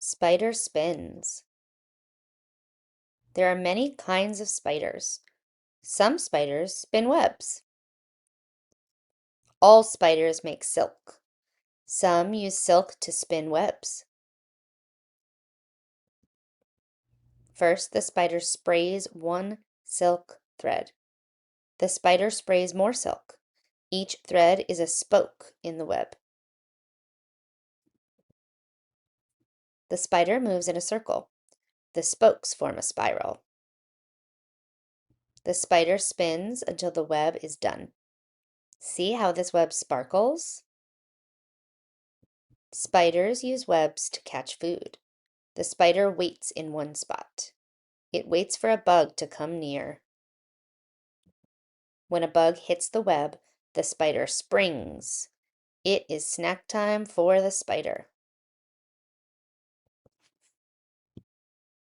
Spider spins. There are many kinds of spiders. Some spiders spin webs. All spiders make silk. Some use silk to spin webs. First, the spider sprays one silk thread. The spider sprays more silk. Each thread is a spoke in the web. The spider moves in a circle. The spokes form a spiral. The spider spins until the web is done. See how this web sparkles? Spiders use webs to catch food. The spider waits in one spot. It waits for a bug to come near. When a bug hits the web, the spider springs. It is snack time for the spider.